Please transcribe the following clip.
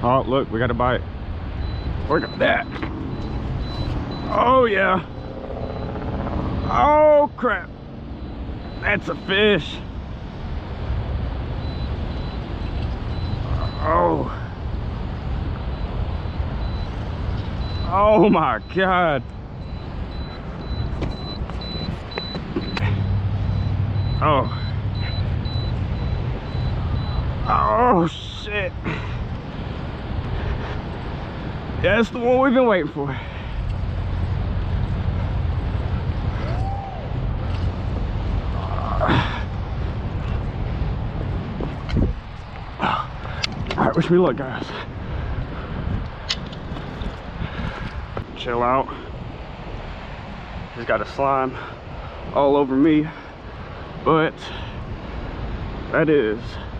Oh, look, we got a bite. Look at that. Oh, yeah. Oh, crap. That's a fish. Oh. Oh, my God. Oh. Oh, shit. Yeah, that's the one we've been waiting for. All right, wish me luck, guys. Chill out. Just got a slime all over me, but that is